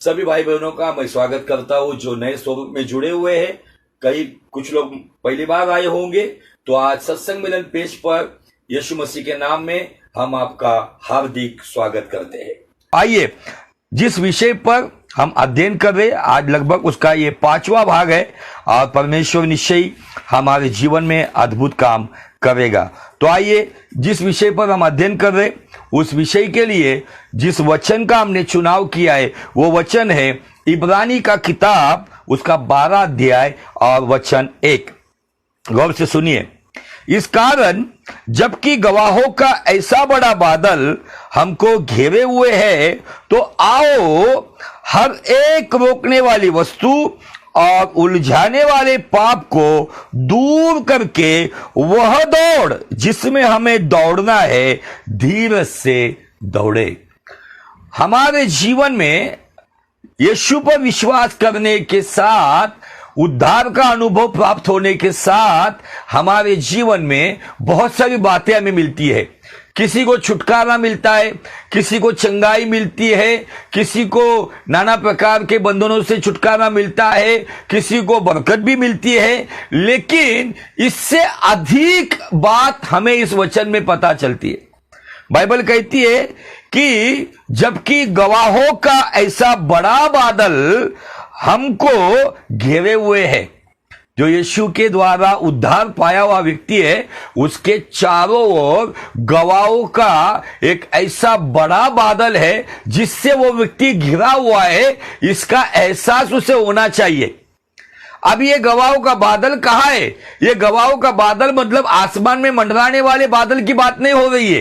सभी भाई बहनों का मैं स्वागत करता हूं जो नए स्वरूप में जुड़े हुए हैं। कुछ लोग पहली बार आए होंगे, तो आज सत्संग मिलन पेज पर यीशु मसीह के नाम में हम आपका हार्दिक स्वागत करते हैं। आइए, जिस विषय पर हम अध्ययन कर रहे, आज लगभग उसका ये 5वां भाग है और परमेश्वर निश्चय ही हमारे जीवन में अद्भुत काम करेगा। तो आइए, जिस विषय पर हम अध्ययन कर रहे, उस विषय के लिए जिस वचन का हमने चुनाव किया है वो वचन है इब्रानी का किताब, उसका 12 अध्याय और वचन 1। गौर से सुनिए। इस कारण जबकि गवाहों का ऐसा बड़ा बादल हमको घेरे हुए है, तो आओ हर एक रोकने वाली वस्तु और उलझाने वाले पाप को दूर करके वह दौड़ जिसमें हमें दौड़ना है, धीरज से दौड़े। हमारे जीवन में यीशु पर विश्वास करने के साथ, उद्धार का अनुभव प्राप्त होने के साथ हमारे जीवन में बहुत सारी बातें हमें मिलती है। किसी को छुटकारा मिलता है, किसी को चंगाई मिलती है, किसी को नाना प्रकार के बंधनों से छुटकारा मिलता है, किसी को बरकत भी मिलती है। लेकिन इससे अधिक बात हमें इस वचन में पता चलती है। बाइबल कहती है कि जबकि गवाहों का ऐसा बड़ा बादल हमको घेरे हुए है, जो यीशु के द्वारा उद्धार पाया हुआ व्यक्ति है, उसके चारों ओर गवाहों का एक ऐसा बड़ा बादल है जिससे वो व्यक्ति घिरा हुआ है। इसका एहसास उसे होना चाहिए। अब ये गवाहों का बादल कहां है? ये गवाहों का बादल मतलब आसमान में मंडराने वाले बादल की बात नहीं हो रही है।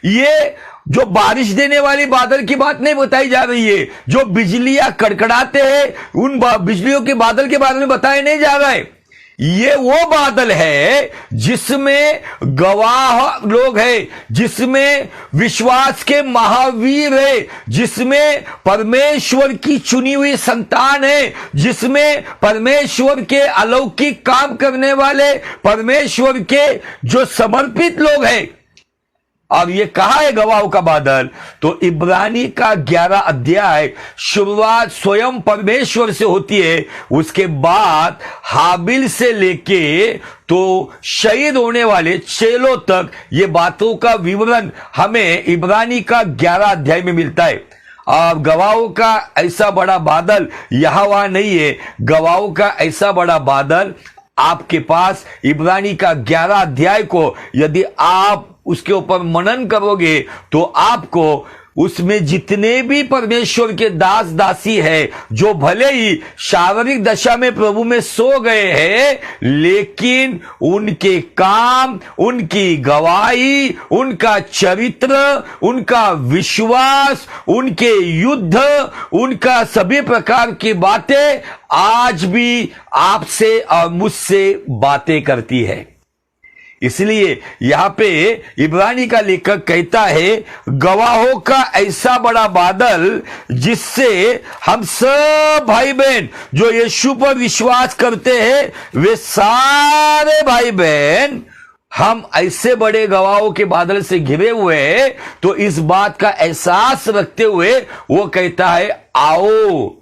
ये जो बारिश देने वाली बादल की बात नहीं बताई जा रही है। जो बिजलियां कड़कड़ाते हैं, उन बिजलियों के बादल के बारे में बताया नहीं जा रहा है। ये वो बादल है जिसमें गवाह लोग हैं, जिसमें विश्वास के महावीर है, जिसमें परमेश्वर की चुनी हुई संतान है, जिसमें परमेश्वर के अलौकिक काम करने वाले परमेश्वर के जो समर्पित लोग हैं। अब ये कहा है गवाहों का बादल? तो इब्रानी का 11 अध्याय शुरुआत स्वयं परमेश्वर से होती है। उसके बाद हाबिल से लेके तो शहीद होने वाले चेलों तक ये बातों का विवरण हमें इब्रानी का 11 अध्याय में मिलता है। अब गवाहों का ऐसा बड़ा बादल यहां वहां नहीं है। गवाहों का ऐसा बड़ा बादल आपके पास इब्रानी का 11 अध्याय को यदि आप उसके ऊपर मनन करोगे तो आपको उसमें जितने भी परमेश्वर के दास दासी है, जो भले ही शारीरिक दशा में प्रभु में सो गए हैं, लेकिन उनके काम, उनकी गवाही, उनका चरित्र, उनका विश्वास, उनके युद्ध, उनका सभी प्रकार की बातें आज भी आपसे और मुझसे बातें करती है। इसलिए यहां पे इब्रानी का लेखक कहता है गवाहों का ऐसा बड़ा बादल जिससे हम सब भाई बहन जो यीशु पर विश्वास करते हैं, वे सारे भाई बहन हम ऐसे बड़े गवाहों के बादल से घिरे हुए हैं। तो इस बात का एहसास रखते हुए वो कहता है आओ।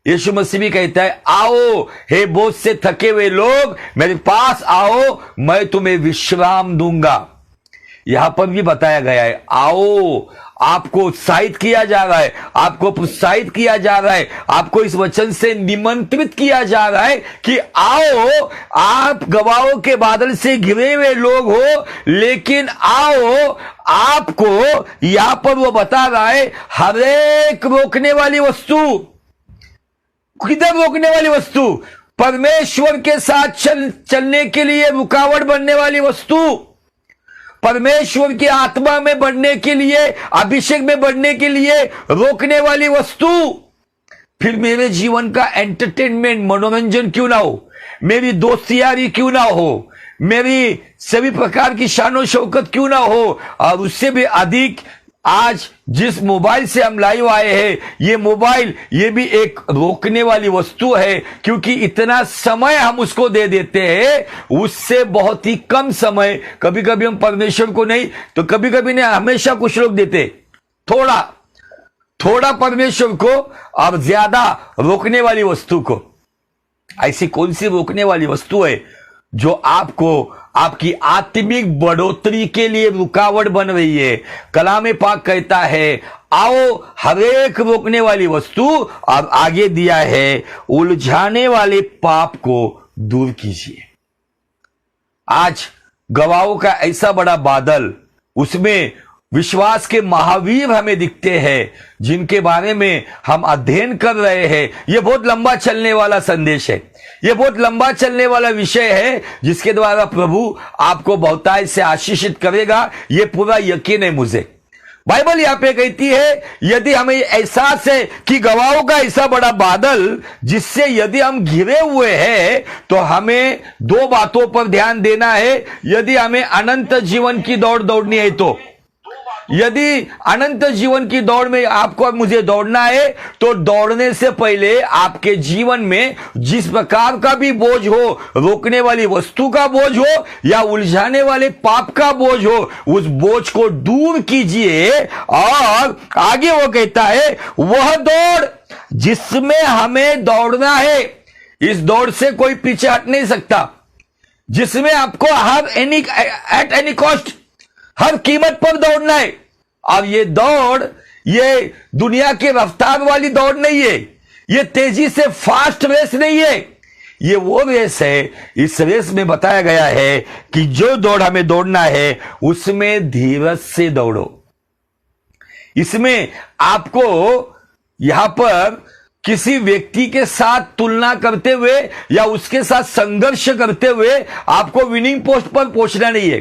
यीशु मसीह भी कहता है आओ हे बोझ से थके हुए लोग, मेरे पास आओ, मैं तुम्हें विश्राम दूंगा। यहां पर भी बताया गया है आओ। आपको उत्साहित किया जा रहा है, आपको प्रोत्साहित किया जा रहा है, आपको इस वचन से निमंत्रित किया जा रहा है कि आओ, आप गवाहों के बादल से घिरे हुए लोग हो, लेकिन आओ, आपको यहां पर वो बता रहा है हर एक रोकने वाली वस्तु। किधर रोकने वाली वस्तु? परमेश्वर के साथ चलने के लिए रुकावट बनने वाली वस्तु, परमेश्वर की आत्मा में बढ़ने के लिए, अभिषेक में बढ़ने के लिए रोकने वाली वस्तु। फिर मेरे जीवन का एंटरटेनमेंट, मनोरंजन क्यों ना हो, मेरी दोस्ती यारी क्यों ना हो, मेरी सभी प्रकार की शानो शौकत क्यों ना हो, और उससे भी अधिक आज जिस मोबाइल से हम लाइव आए हैं, ये मोबाइल ये भी एक रोकने वाली वस्तु है, क्योंकि इतना समय हम उसको दे देते हैं, उससे बहुत ही कम समय, कभी कभी हम परमेश्वर को नहीं तो कभी कभी नहीं, हमेशा कुछ लोग देते, थोड़ा थोड़ा परमेश्वर को और ज्यादा रोकने वाली वस्तु को। ऐसी कौन सी रोकने वाली वस्तु है जो आपको आपकी आत्मिक बढ़ोतरी के लिए रुकावट बन रही है? कलाम पाक कहता है, आओ हरेक रोकने वाली वस्तु, और आगे दिया है उलझाने वाले पाप को दूर कीजिए। आज गवाहों का ऐसा बड़ा बादल, उसमें विश्वास के महावीर हमें दिखते हैं, जिनके बारे में हम अध्ययन कर रहे हैं। यह बहुत लंबा चलने वाला संदेश है, यह बहुत लंबा चलने वाला विषय है, जिसके द्वारा प्रभु आपको बहुतायत से आशीषित करेगा, यह पूरा यकीन है मुझे। बाइबल यहां पे कहती है, यदि हमें एहसास है कि गवाहों का ऐसा बड़ा बादल, जिससे यदि हम घिरे हुए हैं, तो हमें दो बातों पर ध्यान देना है। यदि हमें अनंत जीवन की दौड़ दौड़नी है, तो यदि अनंत जीवन की दौड़ में आपको और मुझे दौड़ना है, तो दौड़ने से पहले आपके जीवन में जिस प्रकार का भी बोझ हो, रोकने वाली वस्तु का बोझ हो या उलझाने वाले पाप का बोझ हो, उस बोझ को दूर कीजिए। और आगे वो कहता है, वह दौड़ जिसमें हमें दौड़ना है, इस दौड़ से कोई पीछे हट नहीं सकता, जिसमें आपको एट एनी कॉस्ट, हर कीमत पर दौड़ना है। अब ये दौड़, ये दुनिया की रफ्तार वाली दौड़ नहीं है, ये तेजी से फास्ट रेस नहीं है, ये वो रेस है। इस रेस में बताया गया है कि जो दौड़ हमें दौड़ना है, उसमें धीरज से दौड़ो। इसमें आपको यहां पर किसी व्यक्ति के साथ तुलना करते हुए या उसके साथ संघर्ष करते हुए आपको विनिंग पोस्ट पर पहुंचना नहीं है।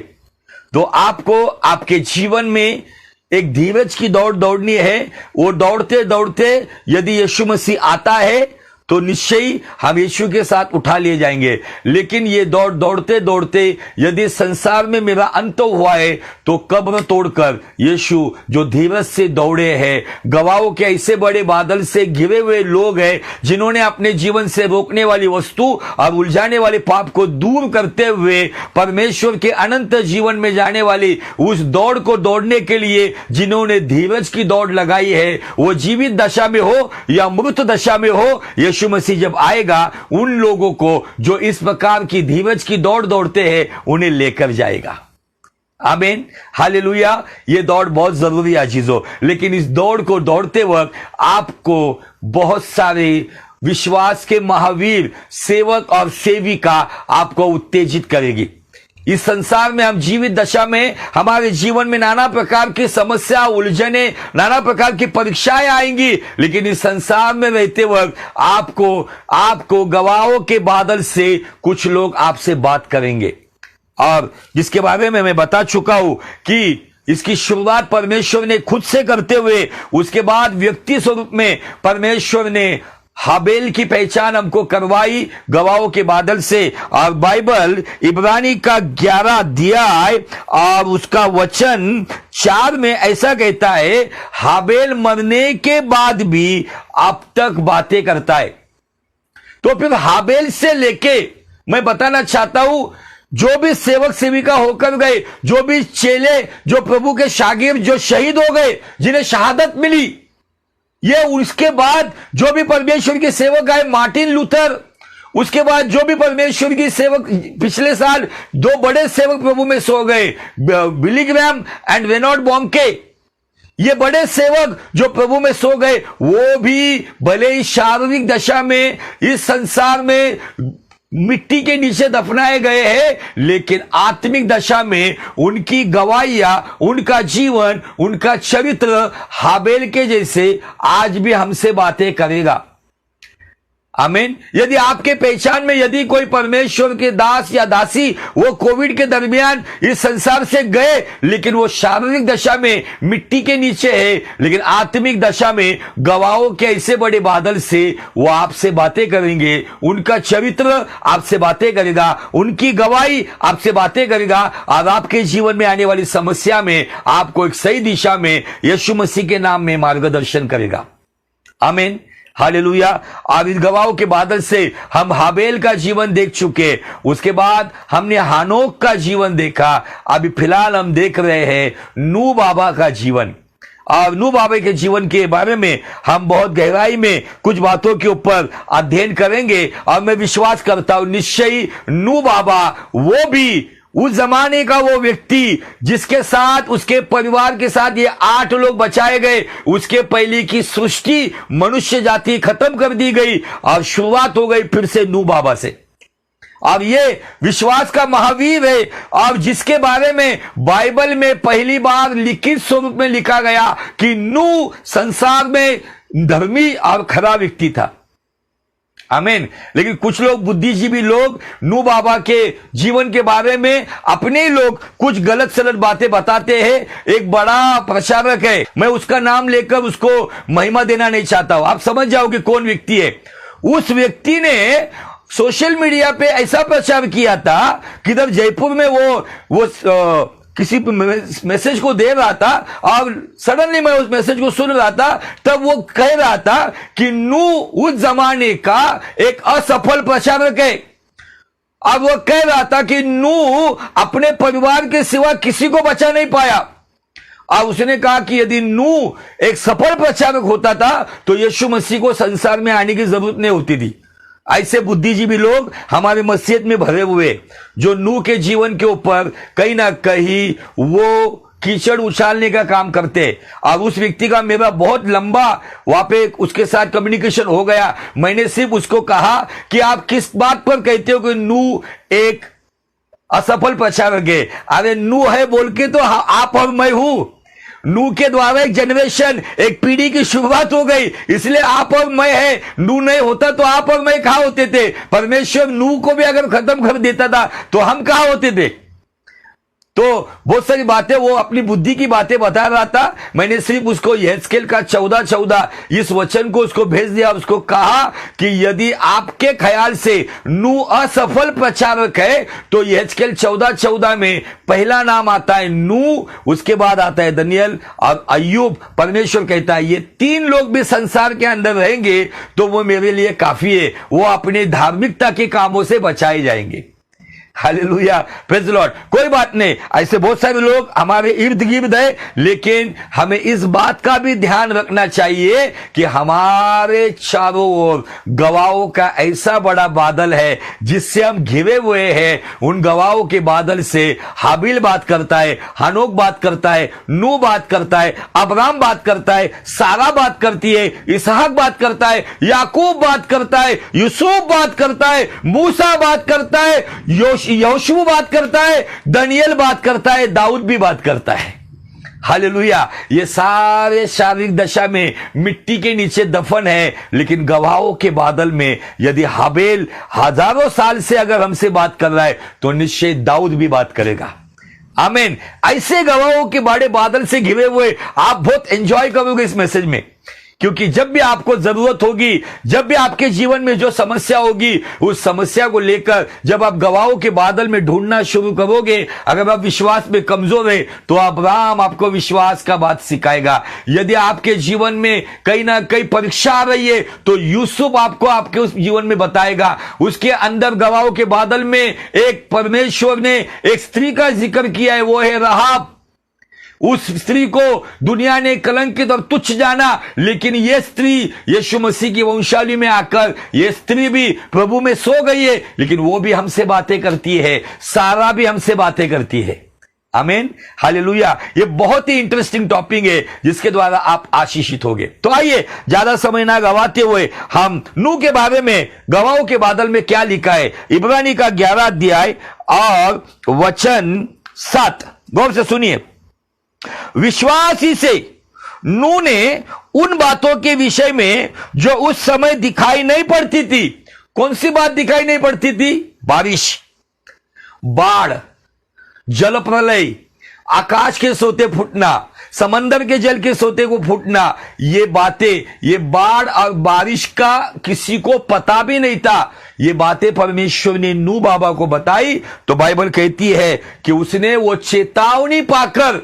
तो आपको आपके जीवन में एक धीरज की दौड़ दौड़नी है। वो दौड़ते दौड़ते यदि यीशु मसीह आता है, तो निश्चय ही हम यीशु के साथ उठा लिए जाएंगे। लेकिन ये दौड़ दौड़ते दौड़ते यदि संसार में मेरा अंत हुआ है, तो कब्र तोड़कर यीशु जो धीरज से दौड़े हैं, गवाहों के ऐसे बड़े बादल से घिरे हुए लोग हैं, जिन्होंने अपने जीवन से रोकने वाली वस्तु और उलझाने वाले पाप को दूर करते हुए परमेश्वर के अनंत जीवन में जाने वाली उस दौड़ को दौड़ने के लिए जिन्होंने धीरज की दौड़ लगाई है, वो जीवित दशा में हो या मृत दशा में हो, यीशु मसीह जब आएगा, उन लोगों को जो इस प्रकार की धीरज की दौड़ दौड़ते हैं, उन्हें लेकर जाएगा। आमीन, हालेलुया। ये दौड़ बहुत जरूरी है चीजों, लेकिन इस दौड़ को दौड़ते वक्त आपको बहुत सारे विश्वास के महावीर, सेवक और सेविका आपको उत्तेजित करेगी। इस संसार में हम जीवित दशा में, हमारे जीवन में नाना प्रकार की समस्या, उलझने, नाना प्रकार की परीक्षाएं आएंगी, लेकिन इस संसार में रहते वक्त आपको गवाहों के बादल से कुछ लोग आपसे बात करेंगे, और जिसके बारे में मैं बता चुका हूं कि इसकी शुरुआत परमेश्वर ने खुद से करते हुए, उसके बाद व्यक्ति स्वरूप में परमेश्वर ने हाबेल की पहचान हमको करवाई गवाहों के बादल से। और बाइबल इब्रानी का 11 अध्याय और उसका वचन 4 में ऐसा कहता है, हाबेल मरने के बाद भी अब तक बातें करता है। तो फिर हाबेल से लेके मैं बताना चाहता हूं, जो भी सेवक सेविका होकर गए, जो भी चेले, जो प्रभु के शागिर्द जो शहीद हो गए, जिन्हें शहादत मिली, ये उसके बाद जो भी परमेश्वर के सेवक आए, मार्टिन लूथर, उसके बाद जो भी परमेश्वर की सेवक, पिछले साल 2 बड़े सेवक प्रभु में सो गए, बिली ग्रैहम एंड रेनॉल्ड बॉम्के, ये बड़े सेवक जो प्रभु में सो गए, वो भी भले ही शारीरिक दशा में इस संसार में मिट्टी के नीचे दफनाए गए हैं, लेकिन आत्मिक दशा में उनकी गवाहियां, उनका जीवन, उनका चरित्र हाबेल के जैसे आज भी हमसे बातें करेगा। आमीन। यदि आपके पहचान में यदि कोई परमेश्वर के दास या दासी वो कोविड के दरमियान इस संसार से गए, लेकिन वो शारीरिक दशा में मिट्टी के नीचे है, लेकिन आत्मिक दशा में गवाहों के ऐसे बड़े बादल से वो आपसे बातें करेंगे, उनका चरित्र आपसे बातें करेगा, उनकी गवाही आपसे बातें करेगा, और आपके जीवन में आने वाली समस्या में आपको एक सही दिशा में यीशु मसीह के नाम में मार्गदर्शन करेगा। आमीन, हालेलुया। अब इस गवाहों के बादल से हम हाबेल का जीवन देख चुके, उसके बाद हमने हानोक का जीवन देखा, अभी फिलहाल हम देख रहे हैं नूह बाबा का जीवन। और नूह बाबा के जीवन के बारे में हम बहुत गहराई में कुछ बातों के ऊपर अध्ययन करेंगे। और मैं विश्वास करता हूं निश्चय ही नूह बाबा वो भी उस जमाने का वो व्यक्ति जिसके साथ उसके परिवार के साथ ये 8 लोग बचाए गए, उसके पहले की सृष्टि मनुष्य जाति खत्म कर दी गई और शुरुआत हो गई फिर से नूह बाबा से। अब ये विश्वास का महावीर है और जिसके बारे में बाइबल में पहली बार लिखित स्वरूप में लिखा गया कि नूह संसार में धर्मी और खरा व्यक्ति था। आमीन। लेकिन कुछ लोग बुद्धिजीवी लोग नूह बाबा के जीवन के बारे में अपने लोग कुछ गलत सलत बातें बताते हैं। एक बड़ा प्रचारक है, मैं उसका नाम लेकर उसको महिमा देना नहीं चाहता हूं, आप समझ जाओ कि कौन व्यक्ति है। उस व्यक्ति ने सोशल मीडिया पे ऐसा प्रचार किया था कि जब जयपुर में वो किसी मैसेज को दे रहा था और सडनली मैं उस मैसेज को सुन रहा था, तब वो कह रहा था कि नूह उस जमाने का एक असफल प्रचारक है। अब वो कह रहा था कि नूह अपने परिवार के सिवा किसी को बचा नहीं पाया। अब उसने कहा कि यदि नूह एक सफल प्रचारक होता था तो यीशु मसीह को संसार में आने की जरूरत नहीं होती थी। ऐसे बुद्धिजीवी लोग हमारे मस्जिद में भरे हुए जो नूह के जीवन के ऊपर कहीं ना कहीं वो कीचड़ उछालने का काम करते। और उस व्यक्ति का मेरा बहुत लंबा वहां पे उसके साथ कम्युनिकेशन हो गया। मैंने सिर्फ उसको कहा कि आप किस बात पर कहते हो कि नूह एक असफल प्रचारक है। अरे नूह है बोल के तो आप और मैं हूं। नूह के द्वारा एक जनरेशन, एक पीढ़ी की शुरुआत हो गई, इसलिए आप और मैं है। नूह नहीं होता तो आप और मैं कहां होते थे? परमेश्वर नूह को भी अगर खत्म कर देता था तो हम कहां होते थे? तो बहुत सारी बातें वो अपनी बुद्धि की बातें बता रहा था। मैंने सिर्फ उसको यहेजकेल का 14:14 इस वचन को उसको भेज दिया। उसको कहा कि यदि आपके ख्याल से नूह असफल प्रचारक है तो यहेजकेल 14:14 में पहला नाम आता है नूह, उसके बाद आता है दानियेल और अय्यूब। परमेश्वर कहता है ये 3 लोग भी संसार के अंदर रहेंगे तो वो मेरे लिए काफी है, वो अपने धार्मिकता के कामों से बचाए जाएंगे। Hallelujah, praise the Lord. कोई बात नहीं, ऐसे बहुत सारे लोग हमारे इर्द गिर्द है, लेकिन हमें इस बात का भी ध्यान रखना चाहिए कि हमारे चारों ओर गवाहों का ऐसा बड़ा बादल है जिससे हम घिरे हुए हैं। उन गवाहों के बादल से हाबिल बात करता है, हनोक बात करता है, नूह बात करता है, अब्राम बात करता है, सारा बात करती है, इसहाक बात करता है, याकूब बात करता है, यूसुफ बात करता है, मूसा बात करता है, यहोशू बात करता है, दानियेल बात करता है, दाऊद भी बात करता है। हालेलुया। ये सारे शारीरिक दशा में मिट्टी के नीचे दफन है, लेकिन गवाहों के बादल में यदि हाबेल हजारों साल से अगर हमसे बात कर रहा है तो निश्चय दाऊद भी बात करेगा। आमीन। ऐसे गवाहों के बड़े बादल से घिरे हुए आप बहुत एंजॉय करोगे इस मैसेज में, क्योंकि जब भी आपको जरूरत होगी, जब भी आपके जीवन में जो समस्या होगी, उस समस्या को लेकर जब आप गवाहों के बादल में ढूंढना शुरू करोगे, अगर आप विश्वास में कमजोर है तो अब्राहम आपको विश्वास का बात सिखाएगा। यदि आपके जीवन में कहीं ना कहीं परीक्षा आ रही है तो यूसुफ आपको आपके उस जीवन में बताएगा। उसके अंदर गवाहों के बादल में एक परमेश्वर ने एक स्त्री का जिक्र किया है, वो है राहाब। उस स्त्री को दुनिया ने कलंकित और तुच्छ जाना, लेकिन यह स्त्री यीशु मसीह की वंशावली में आकर यह स्त्री भी प्रभु में सो गई है, लेकिन वो भी हमसे बातें करती है, सारा भी हमसे बातें करती है। आमीन, हालेलुया। ये बहुत ही इंटरेस्टिंग टॉपिक है जिसके द्वारा आप आशीषित होंगे। तो आइए ज्यादा समय ना गवाते हुए हम नूह के बारे में गवाहों के बादल में क्या लिखा है, इब्रानी का 11 अध्याय और वचन 7 गौर से सुनिए। विश्वास ही से नूह ने उन बातों के विषय में जो उस समय दिखाई नहीं पड़ती थी। कौन सी बात दिखाई नहीं पड़ती थी? बारिश, बाढ़, जल प्रलय, आकाश के सोते फूटना, समंदर के जल के सोते को फूटना, ये बातें, ये बाढ़ और बारिश का किसी को पता भी नहीं था। ये बातें परमेश्वर ने नूह बाबा को बताई तो बाइबल कहती है कि उसने वो चेतावनी पाकर,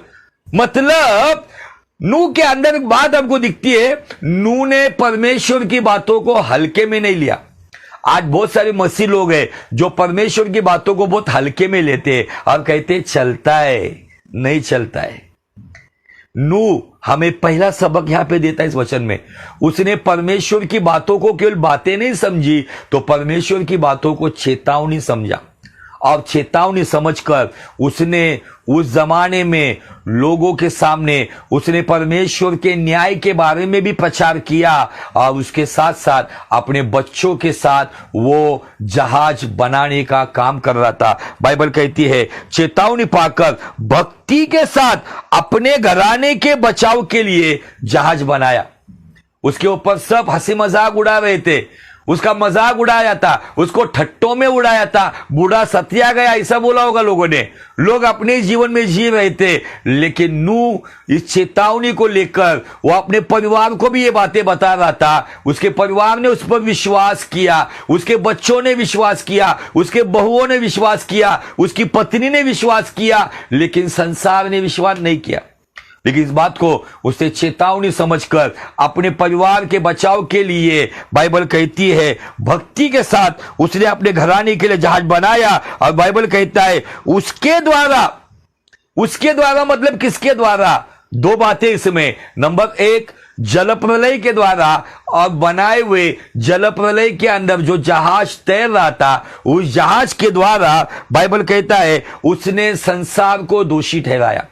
मतलब नूह के अंदर एक बात हमको दिखती है, नूह ने परमेश्वर की बातों को हल्के में नहीं लिया। आज बहुत सारे मसीह लोग हैं जो परमेश्वर की बातों को बहुत हल्के में लेते हैं और कहते चलता है, नहीं चलता है। नूह हमें पहला सबक यहां पे देता है इस वचन में। उसने परमेश्वर की बातों को केवल बातें नहीं समझी, तो परमेश्वर की बातों को चेतावनी समझा, और चेतावनी समझकर उसने उस जमाने में लोगों के सामने उसने परमेश्वर के न्याय के बारे में भी प्रचार किया, और उसके साथ साथ अपने बच्चों के साथ वो जहाज बनाने का काम कर रहा था। बाइबल कहती है चेतावनी पाकर भक्ति के साथ अपने घराने के बचाव के लिए जहाज बनाया। उसके ऊपर सब हंसी मजाक उड़ा रहे थे, उसका मजाक उड़ाया था, उसको ठट्टों में उड़ाया था, बूढ़ा सतिया गया ऐसा बोला होगा लोगों ने। लोग अपने जीवन में जी रहे थे, लेकिन नूह इस चेतावनी को लेकर वो अपने परिवार को भी ये बातें बता रहा था। उसके परिवार ने उस पर विश्वास किया, उसके बच्चों ने विश्वास किया, उसके बहुओं ने विश्वास किया, उसकी पत्नी ने विश्वास किया, लेकिन संसार ने विश्वास नहीं किया। लेकिन इस बात को उसने चेतावनी समझकर अपने परिवार के बचाव के लिए बाइबल कहती है भक्ति के साथ उसने अपने घराने के लिए जहाज बनाया। और बाइबल कहता है उसके द्वारा मतलब किसके द्वारा? दो बातें इसमें। नंबर एक, जल प्रलय के द्वारा, और बनाए हुए जल प्रलय के अंदर जो जहाज तैर रहा था उस जहाज के द्वारा बाइबल कहता है उसने संसार को दोषी ठहराया।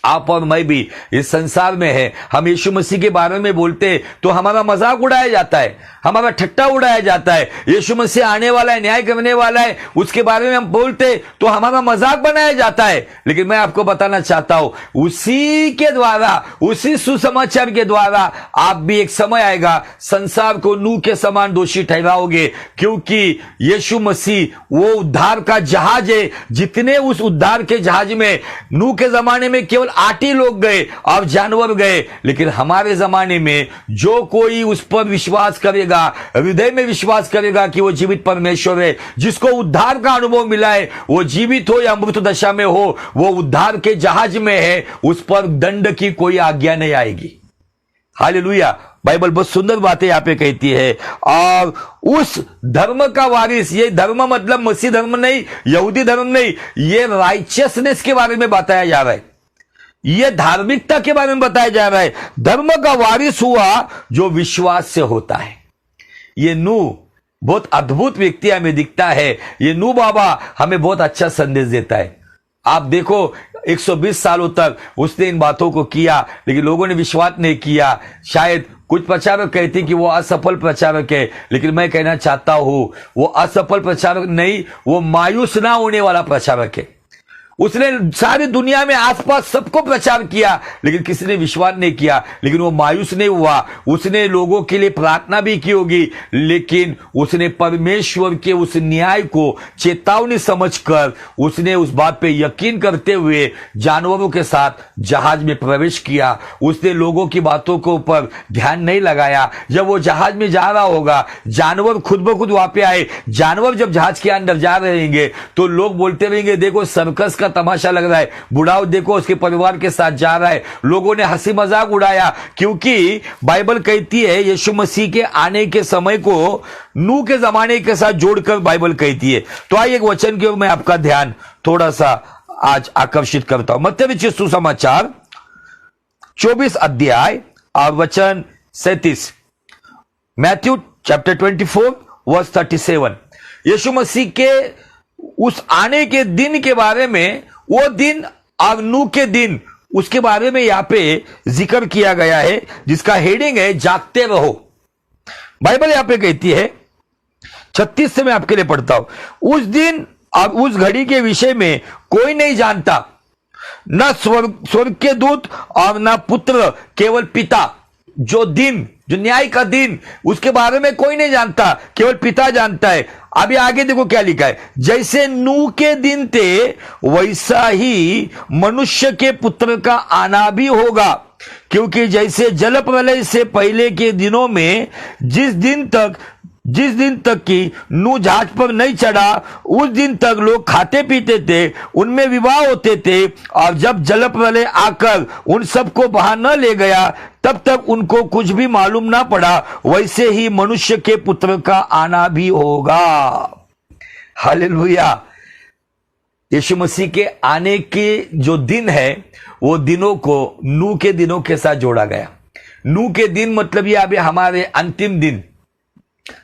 आप और मैं भी इस संसार में है, हम यीशु मसीह के बारे में बोलते तो हमारा मजाक उड़ाया जाता है, हमारा ठट्टा उड़ाया जाता है। यीशु मसीह आने वाला है, न्याय करने वाला है, उसके बारे में हम बोलते तो हमारा मजाक बनाया जाता है। लेकिन मैं आपको बताना चाहता हूं उसी के द्वारा, उसी सुसमाचार के द्वारा आप भी एक समय आएगा संसार को नूह के समान दोषी ठहराओगे, क्योंकि यीशु मसीह वो उद्धार का जहाज है। जितने उस उद्धार के जहाज में नूह के जमाने में केवल 8 ही लोग गए और जानवर गए, लेकिन हमारे जमाने में जो कोई उस पर विश्वास करेगा, हृदय में विश्वास करेगा कि वो जीवित परमेश्वर है, जिसको उद्धार का अनुभव मिला है, वो जीवित हो या मृत दशा में हो, वो उद्धार के जहाज में है, उस पर दंड की कोई आज्ञा नहीं आएगी। हालेलुया। बाइबल बहुत सुंदर बातें यहां पे कहती है। और उस धर्म का वारिस, ये धर्म मतलब मसीह धर्म नहीं, यहूदी धर्म नहीं, ये राइचियसनेस के बारे में बताया जा रहा है, यह धार्मिकता के बारे में बताया जा रहा है। धर्म का वारिस हुआ जो विश्वास से होता है। ये नूह बहुत अद्भुत व्यक्ति हमें दिखता है। ये नूह बाबा हमें बहुत अच्छा संदेश देता है। आप देखो 120 सालों तक उसने इन बातों को किया, लेकिन लोगों ने विश्वास नहीं किया। शायद कुछ प्रचारक कहते कि वो असफल प्रचारक है, लेकिन मैं कहना चाहता हूं वो असफल प्रचारक नहीं, वो मायूस ना होने वाला प्रचारक है। उसने सारी दुनिया में आसपास सबको प्रचार किया, लेकिन किसी ने विश्वास नहीं किया, लेकिन वो मायूस नहीं हुआ। उसने लोगों के लिए प्रार्थना भी की होगी, लेकिन उसने परमेश्वर के उस न्याय को चेतावनी समझकर उसने उस बात पे यकीन करते हुए जानवरों के साथ जहाज में प्रवेश किया। उसने लोगों की बातों के ऊपर ध्यान नहीं लगाया। जब वो जहाज में जा रहा होगा, जानवर खुद ब खुद वहां पे आए। जानवर जब जहाज के अंदर जा रहेंगे तो लोग बोलते रहेंगे देखो सर्कस का तमाशा लग रहा है, बुढ़ाओ देखो उसके परिवार के साथ जा रहा है। लोगों ने हंसी मजाक उड़ाया, क्योंकि बाइबल कहती है यीशु मसीह के आने के समय को नूह के जमाने के साथ जोड़कर बाइबल कहती है। तो आइए एक वचन की ओर मैं आपका ध्यान थोड़ा सा आज आकर्षित करता हूं। मत्ती रचित सुसमाचार 24 अध्याय और वचन 37। Matthew chapter 24 verse 37। यीशु मसीह के उस आने के दिन के बारे में, वो दिन और नूह के दिन, उसके बारे में यहां पे जिक्र किया गया है, जिसका हेडिंग है जागते रहो। बाइबल यहां पे कहती है 36 से मैं आपके लिए पढ़ता हूं। उस दिन और उस घड़ी के विषय में कोई नहीं जानता, न स्वर्ग के दूत और न पुत्र, केवल पिता। जो दिन, जो न्याय का दिन, उसके बारे में कोई नहीं जानता, केवल पिता जानता है। अभी आगे देखो क्या लिखा है, जैसे नूह के दिन थे वैसा ही मनुष्य के पुत्र का आना भी होगा। क्योंकि जैसे जल प्रलय से पहले के दिनों में जिस दिन तक की नूह जहाज पर नहीं चढ़ा, उस दिन तक लोग खाते पीते थे, उनमें विवाह होते थे, और जब जल प्रलय आकर उन सबको बहा न ले गया तब तक उनको कुछ भी मालूम ना पड़ा। वैसे ही मनुष्य के पुत्र का आना भी होगा। हालेलुया। यीशु मसीह के आने के जो दिन है वो दिनों को नूह के दिनों के साथ जोड़ा गया। नूह के दिन मतलब ये अभी हमारे अंतिम दिन।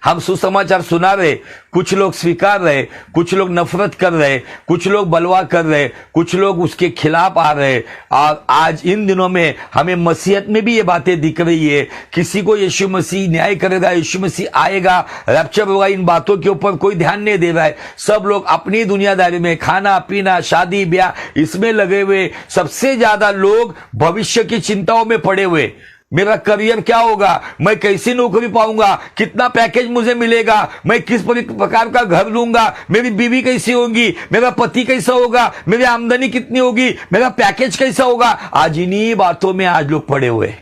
हम सुसमाचार सुना रहे, कुछ लोग स्वीकार रहे, कुछ लोग नफरत कर रहे, कुछ लोग बलवा कर रहे, कुछ लोग उसके खिलाफ आ रहे। और आज इन दिनों में हमें मसीहत में भी ये बातें दिख रही है। किसी को यीशु मसीह न्याय करेगा, यीशु मसीह आएगा, रैप्चर होगा, इन बातों के ऊपर कोई ध्यान नहीं दे रहा है। सब लोग अपनी दुनियादारी में, खाना पीना, शादी ब्याह, इसमें लगे हुए। सबसे ज्यादा लोग भविष्य की चिंताओं में पड़े हुए। मेरा करियर क्या होगा, मैं कैसी नौकरी पाऊंगा, कितना पैकेज मुझे मिलेगा, मैं किस प्रकार का घर लूंगा, मेरी बीवी कैसी होगी, मेरा पति कैसा होगा, मेरी आमदनी कितनी होगी, मेरा पैकेज कैसा होगा। आज इन्हीं बातों में आज लोग पड़े हुए।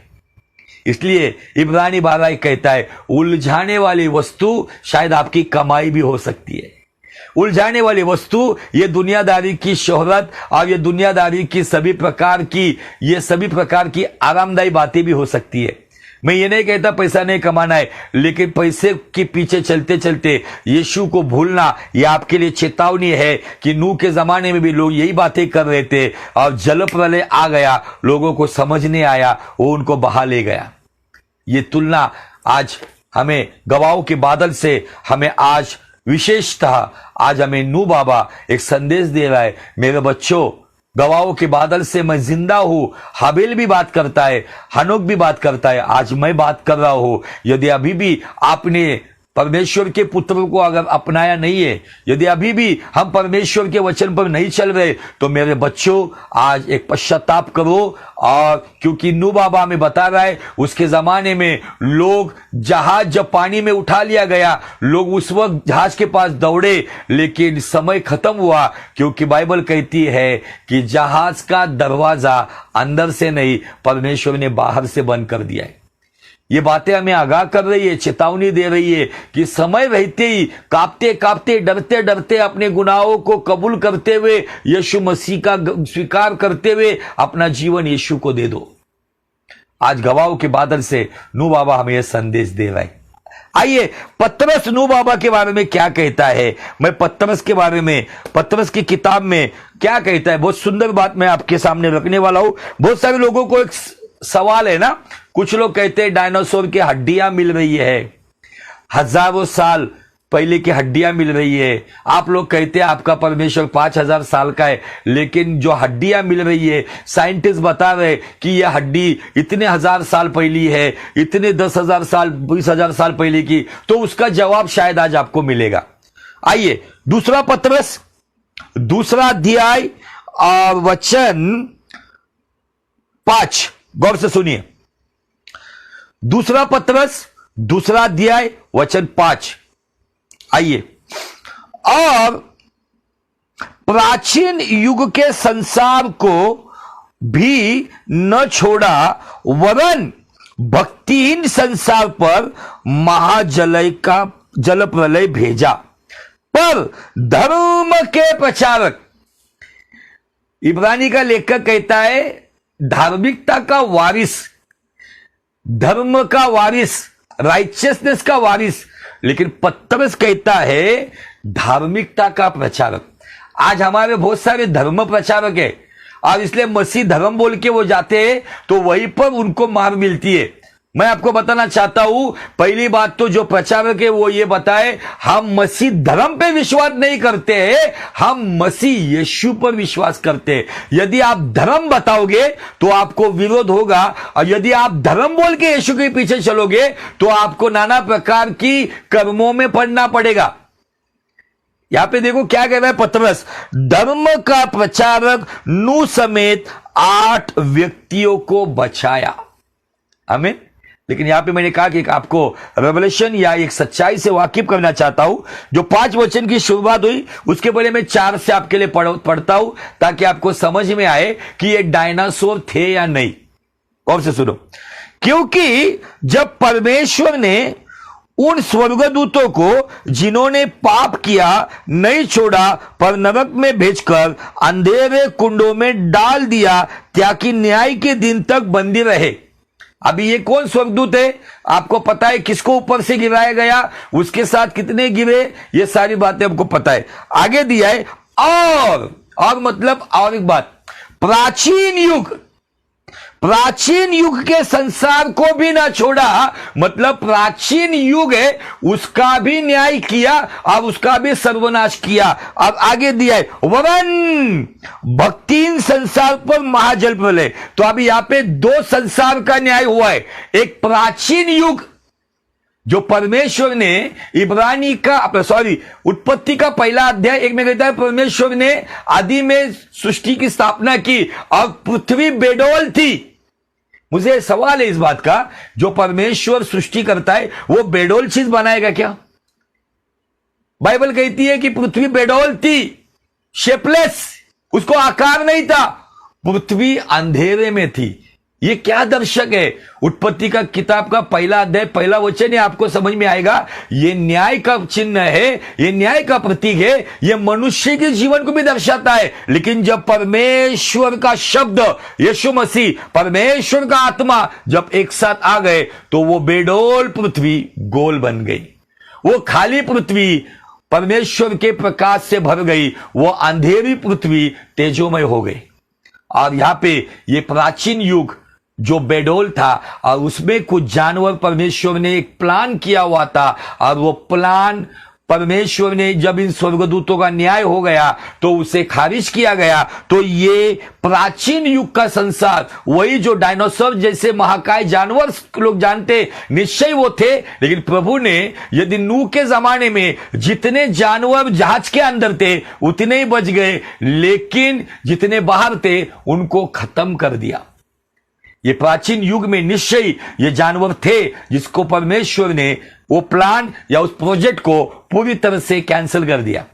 इसलिए इब्रानी 12 कहता है, उलझाने वाली वस्तु शायद आपकी कमाई भी हो सकती है। उलझाने वाली वस्तु ये दुनियादारी की शोहरत और ये दुनियादारी की सभी प्रकार की आरामदायी बातें भी हो सकती है। मैं ये नहीं कहता पैसा नहीं कमाना है, लेकिन पैसे के पीछे चलते चलते यीशु को भूलना ये आपके लिए चेतावनी है कि नूह के जमाने में भी लोग यही बातें कर रहे थे और जल प्रलय आ गया, लोगों को समझ नहीं आया, वो उनको बहा ले गया। ये तुलना आज हमें गवाहों के बादल से हमें आज विशेषतः आज हमें नूह बाबा एक संदेश दे रहा है, मेरे बच्चों, गवाहों के बादल से मैं जिंदा हूं। हाबिल भी बात करता है, हनोक भी बात करता है, आज मैं बात कर रहा हूं। यदि अभी भी आपने परमेश्वर के पुत्र को अगर अपनाया नहीं है, यदि अभी भी हम परमेश्वर के वचन पर नहीं चल रहे, तो मेरे बच्चों आज एक पश्चाताप करो। और क्योंकि नूह बाबा में बता रहा है, उसके जमाने में लोग जहाज जब पानी में उठा लिया गया, लोग उस वक्त जहाज के पास दौड़े, लेकिन समय खत्म हुआ, क्योंकि बाइबल कहती है कि जहाज का दरवाजा अंदर से नहीं, परमेश्वर ने बाहर से बंद कर दिया है। ये बातें हमें आगाह कर रही है, चेतावनी दे रही है कि समय रहते ही कांपते कांपते, डरते डरते, अपने गुनाहों को कबूल करते हुए, यीशु मसीह का स्वीकार करते हुए अपना जीवन यीशु को दे दो। आज गवाहों के बादल से नूह बाबा हमें यह संदेश दे रहा है। आइए पतरस नूह बाबा के बारे में क्या कहता है। मैं पतरस के बारे में, पतरस की किताब में क्या कहता है, बहुत सुंदर बात मैं आपके सामने रखने वाला हूं। बहुत सारे लोगों को एक सवाल है ना, कुछ लोग कहते हैं डायनासोर की हड्डियां मिल रही है, हजारों साल पहले की हड्डियां मिल रही है। आप लोग कहते हैं आपका परमेश्वर 5000 साल का है, लेकिन जो हड्डियां मिल रही है, साइंटिस्ट बता रहे कि यह हड्डी इतने 1000 साल पहली है, इतने 10,000 साल, 20,000 साल पहले की। तो उसका जवाब शायद आज आपको मिलेगा। आइए दूसरा पतरस, दूसरा अध्याय और वचन 5, गौर से सुनिए। दूसरा पतरस, दूसरा अध्याय, वचन 5। आइए, और प्राचीन युग के संसार को भी न छोड़ा, वरन भक्तिहीन संसार पर महाजलय का जल प्रलय भेजा। पर धर्म के प्रचारक, इब्रानी का लेखक कहता है धार्मिकता का वारिस, धर्म का वारिस, राइचियसनेस का वारिस, लेकिन पतरस कहता है धार्मिकता का प्रचारक। आज हमारे बहुत सारे धर्म प्रचारक है, और इसलिए मसीह धर्म बोल के वो जाते हैं तो वहीं पर उनको मार मिलती है। मैं आपको बताना चाहता हूं, पहली बात तो जो प्रचारक है वो ये बताए, हम मसीह धर्म पे विश्वास नहीं करते हैं, हम मसीह यीशु पर विश्वास करते हैं। यदि आप धर्म बताओगे तो आपको विरोध होगा, और यदि आप धर्म बोल के यीशु के पीछे चलोगे तो आपको नाना प्रकार की कर्मों में पड़ना पड़ेगा। यहां पे देखो क्या कह रहा है पतरस, धर्म का प्रचारक नूह समेत 8 व्यक्तियों को बचाया। आमीन। लेकिन यहां पे मैंने कहा कि आपको रेवलेशन या एक सच्चाई से वाकिफ करना चाहता हूं। जो 5 वचन की शुरुआत हुई उसके पहले मैं 4 से आपके लिए पढ़ता हूं, ताकि आपको समझ में आए कि ये डायनासोर थे या नहीं। और से सुनो, क्योंकि जब परमेश्वर ने उन स्वर्गदूतों को जिन्होंने पाप किया नहीं छोड़ा, पर नरक में भेजकर अंधेरे कुंडों में डाल दिया, ताकि न्याय के दिन तक बंदी रहे। अभी ये कौन स्वर्गदूत है आपको पता है, किसको ऊपर से गिराया गया, उसके साथ कितने गिरे, ये सारी बातें हमको पता है। आगे दिया है, और और मतलब और एक बात, प्राचीन युग के संसार को भी ना छोड़ा, मतलब प्राचीन युग है उसका भी न्याय किया और उसका भी सर्वनाश किया। अब आगे दिया है, वरन भक्तिहीन संसार पर महाजल प्रलय। तो अभी यहां पे दो संसार का न्याय हुआ है। एक प्राचीन युग जो परमेश्वर ने इब्रानी का उत्पत्ति का पहला अध्याय एक में कहता है परमेश्वर ने आदि में सृष्टि की स्थापना की और पृथ्वी बेडौल थी। मुझे सवाल है इस बात का, जो परमेश्वर सृष्टि करता है वो बेडौल चीज बनाएगा क्या? बाइबल कहती है कि पृथ्वी बेडौल थी, शेपलेस, उसको आकार नहीं था, पृथ्वी अंधेरे में थी। ये क्या दर्शक है? उत्पत्ति का किताब का पहला अध्याय पहला वचन है, आपको समझ में आएगा। ये न्याय का चिन्ह है, ये न्याय का प्रतीक है, ये मनुष्य के जीवन को भी दर्शाता है। लेकिन जब परमेश्वर का शब्द यीशु मसीह, परमेश्वर का आत्मा जब एक साथ आ गए तो वो बेडौल पृथ्वी गोल बन गई, वो खाली पृथ्वी परमेश्वर के प्रकाश से भर गई, वो अंधेरी पृथ्वी तेजोमय हो गई। और यहां पे ये प्राचीन युग जो बेडौल था और उसमें कुछ जानवर परमेश्वर ने एक प्लान किया हुआ था, और वो प्लान परमेश्वर ने जब इन स्वर्गदूतों का न्याय हो गया तो उसे खारिज किया गया। तो ये प्राचीन युग का संसार, वही जो डायनासोर जैसे महाकाय जानवर लोग जानते, निश्चय वो थे। लेकिन प्रभु ने यदि नूह के जमाने में जितने जानवर जहाज के अंदर थे उतने ही बच गए, लेकिन जितने बाहर थे उनको खत्म कर दिया। ये प्राचीन युग में निश्चय ये जानवर थे जिसको परमेश्वर ने वो प्लान या उस प्रोजेक्ट को पूरी तरह से कैंसिल कर दिया।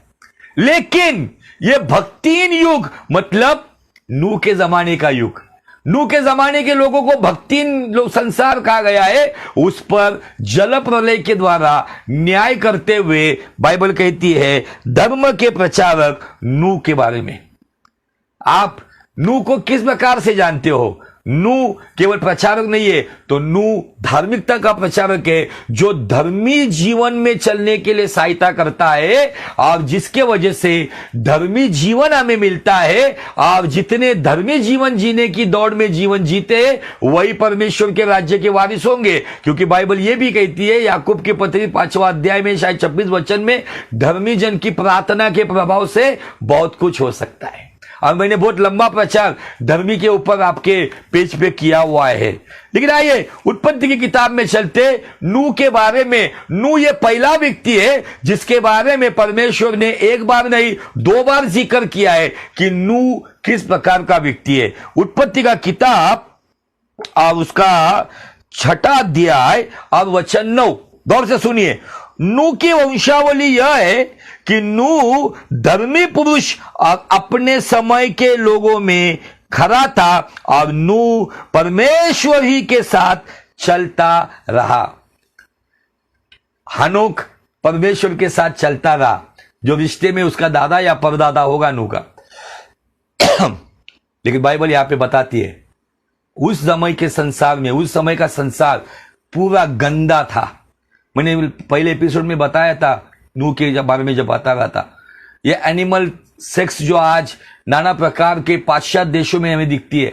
लेकिन ये भक्तिहीन युग, मतलब नूह के जमाने का युग, नूह के जमाने के लोगों को भक्तिहीन संसार कहा गया है। उस पर जल प्रलय के द्वारा न्याय करते हुए बाइबल कहती है धर्म के प्रचारक नूह के बारे में। आप नूह को किस प्रकार से जानते हो? नूह केवल प्रचारक नहीं है, तो नूह धार्मिकता का प्रचारक है, जो धर्मी जीवन में चलने के लिए सहायता करता है, और जिसके वजह से धर्मी जीवन हमें मिलता है। और जितने धर्मी जीवन जीने की दौड़ में जीवन जीते वही परमेश्वर के राज्य के वारिस होंगे। क्योंकि बाइबल यह भी कहती है याकूब की पत्री 5वां अध्याय में शायद 26 वचन में, धर्मी जन की प्रार्थना के प्रभाव से बहुत कुछ हो सकता है। और मैंने बहुत लंबा प्रचार धर्मी के ऊपर आपके पेज पे किया हुआ है। लेकिन आइए उत्पत्ति की किताब में चलते, नूह के बारे में। नूह ये पहला व्यक्ति है जिसके बारे में परमेश्वर ने एक बार नहीं 2 बार जिक्र किया है कि नूह किस प्रकार का व्यक्ति है। उत्पत्ति का किताब और उसका 6वां अध्याय और वचन 9, गौर से सुनिए। नूह की वंशावली यह है कि नूह धर्मी पुरुष और अपने समय के लोगों में खरा था, और नूह परमेश्वर ही के साथ चलता रहा। हनोक परमेश्वर के साथ चलता रहा, जो रिश्ते में उसका दादा या परदादा होगा नूह का। लेकिन बाइबल यहां पे बताती है उस समय के संसार में, उस समय का संसार पूरा गंदा था। मैंने पहले एपिसोड में बताया था नूह के बारे में जब बता रहा था, ये एनिमल सेक्स जो आज नाना प्रकार के पाश्चात्य देशों में हमें दिखती है,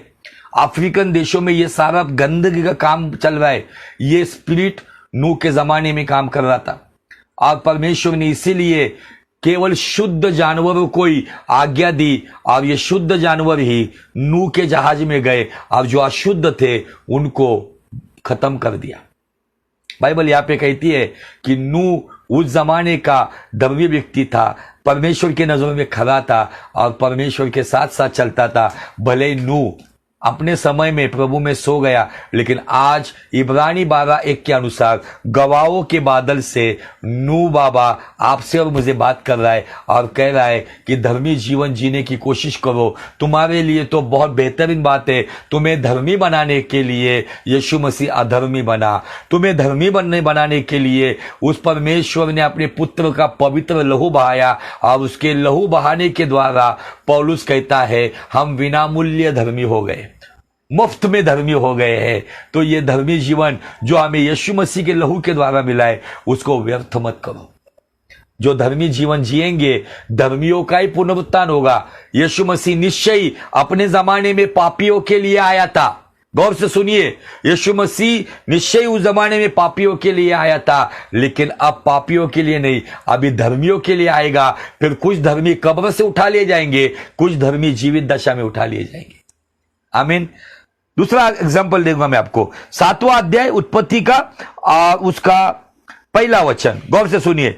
अफ्रीकन देशों में ये सारा गंदगी का काम चल रहा है। ये स्पिरिट नूह के जमाने में काम कर रहा था, और परमेश्वर ने इसीलिए केवल शुद्ध जानवरों को ही आज्ञा दी, और ये शुद्ध जानवर ही नूह के जहाज में गए, और जो अशुद्ध थे उनको खत्म कर दिया। बाइबल यहां पे कहती है कि नूह उस जमाने का धर्मी व्यक्ति था, परमेश्वर के नजरों में खरा था, और परमेश्वर के साथ साथ चलता था। भले नूह अपने समय में प्रभु में सो गया, लेकिन आज इब्रानी 12:1 के अनुसार गवाहों के बादल से नूह बाबा आपसे और मुझे बात कर रहा है, और कह रहा है कि धर्मी जीवन जीने की कोशिश करो। तुम्हारे लिए तो बहुत बेहतरीन बात है, तुम्हें धर्मी बनाने के लिए यीशु मसीह अधर्मी बना। तुम्हें धर्मी बनाने के लिए उस परमेश्वर ने अपने पुत्र का पवित्र लहू बहाया, और उसके लहू बहाने के द्वारा पौलुस कहता है हम विनामूल्य धर्मी हो गए, मुफ्त में धर्मी हो गए हैं। तो ये धर्मी जीवन जो हमें यीशु मसीह के लहू के द्वारा मिला है, उसको व्यर्थ मत करो। जो धर्मी जीवन जिएंगे, धर्मियों का ही पुनरुत्थान होगा। यीशु मसीह निश्चय ही अपने जमाने में पापियों के लिए आया था। गौर से सुनिए, यीशु मसीह निश्चय उस जमाने में पापियों के लिए आया था, लेकिन अब पापियों के लिए नहीं, अभी धर्मियों के लिए आएगा। फिर कुछ धर्मी कब्र से उठा लिए जाएंगे, कुछ धर्मी जीवित दशा में उठा लिए जाएंगे। आमीन। दूसरा एग्जाम्पल दूंगा मैं आपको, 7वां अध्याय उत्पत्ति का उसका 1 वचन। गौर से सुनिए।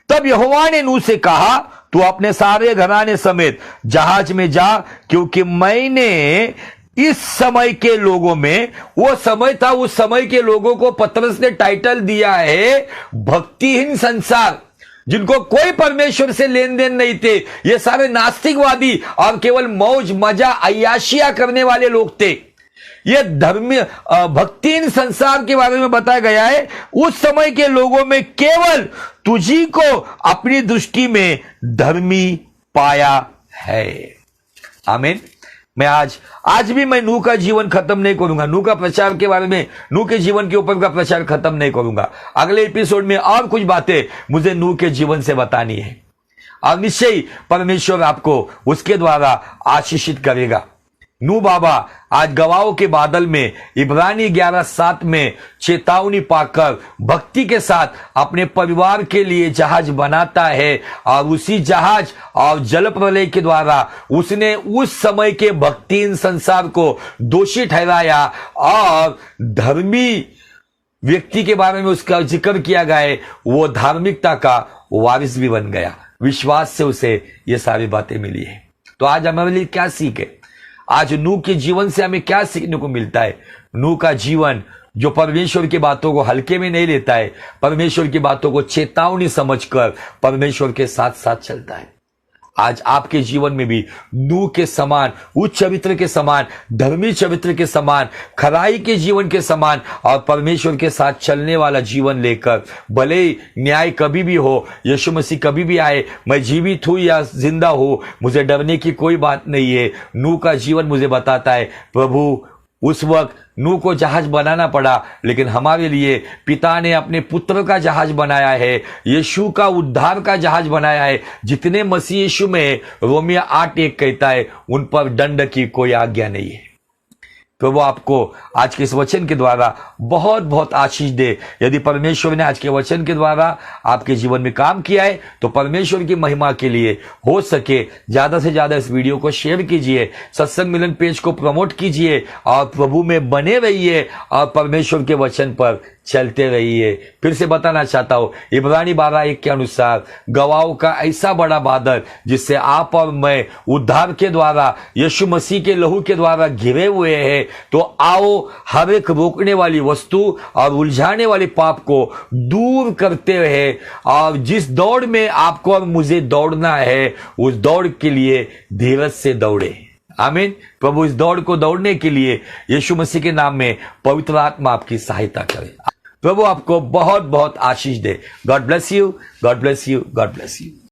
तब यहोवा ने नूह से कहा, तू अपने सारे घराने समेत जहाज में जा, क्योंकि मैंने इस समय के लोगों में, वो समय था, उस समय के लोगों को पतरस ने टाइटल दिया है भक्तिहीन संसार, जिनको कोई परमेश्वर से लेन देन नहीं थे। ये सारे नास्तिकवादी और केवल मौज मजा अय्याशिया करने वाले लोग थे। ये धर्म भक्तिहीन संसार के बारे में बताया गया है। उस समय के लोगों में केवल तुझी को अपनी दृष्टि में धर्मी पाया है। आमीन। मैं आज भी मैं नूह का जीवन खत्म नहीं करूंगा। नूह का प्रचार के बारे में, नूह के जीवन के ऊपर का प्रचार खत्म नहीं करूंगा। अगले एपिसोड में और कुछ बातें मुझे नूह के जीवन से बतानी है, और निश्चय परमेश्वर आपको उसके द्वारा आशीषित करेगा। नूह बाबा आज गवाहों के बादल में इब्रानी 11:7 में चेतावनी पाकर भक्ति के साथ अपने परिवार के लिए जहाज बनाता है, और उसी जहाज और जल प्रलय के द्वारा उसने उस समय के भक्तिहीन संसार को दोषी ठहराया, और धर्मी व्यक्ति के बारे में उसका जिक्र किया गया है, वो धार्मिकता का वारिस भी बन गया। विश्वास से उसे ये सारी बातें मिली है। तो आज हमारे लिए क्या सीख है? आज नूह के जीवन से हमें क्या सीखने को मिलता है? नूह का जीवन जो परमेश्वर की बातों को हल्के में नहीं लेता है, परमेश्वर की बातों को चेतावनी समझकर परमेश्वर के साथ साथ चलता है। आज आपके जीवन में भी नूह के समान, उच्च चरित्र के समान, धर्मी चरित्र के समान, खराई के जीवन के समान और परमेश्वर के साथ चलने वाला जीवन लेकर, भले ही न्याय कभी भी हो, यीशु मसीह कभी भी आए, मैं जीवित हूं या जिंदा हूं, मुझे डरने की कोई बात नहीं है। नूह का जीवन मुझे बताता है, प्रभु उस वक्त नूह को जहाज बनाना पड़ा, लेकिन हमारे लिए पिता ने अपने पुत्र का जहाज बनाया है, यीशु का उद्धार का जहाज बनाया है। जितने मसीह यीशु में, रोमिया 8:1 कहता है, उन पर दंड की कोई आज्ञा नहीं है। तो वो आपको आज के इस वचन के द्वारा बहुत बहुत आशीष दे। यदि परमेश्वर ने आज के वचन के द्वारा आपके जीवन में काम किया है, तो परमेश्वर की महिमा के लिए हो सके ज्यादा से ज्यादा इस वीडियो को शेयर कीजिए, सत्संग मिलन पेज को प्रमोट कीजिए, और प्रभु में बने रहिए और परमेश्वर के वचन पर चलते रहिए। फिर से बताना चाहता हूं, इब्रानी 12:1 के अनुसार गवाहों का ऐसा बड़ा बादल जिससे आप और मैं उद्धार के द्वारा, यीशु मसीह के लहू के द्वारा घिरे हुए हैं। तो आओ हर एक रोकने वाली वस्तु और उलझाने वाले पाप को दूर करते रहे, और जिस दौड़ में आपको और मुझे दौड़ना है, उस दौड़ के लिए धीरज से दौड़े। आमीन। प्रभु इस दौड़ को दौड़ने के लिए यीशु मसीह के नाम में पवित्र आत्मा आपकी सहायता करे। प्रभु आपको बहुत बहुत आशीष दे। God bless you, god bless you, god bless you.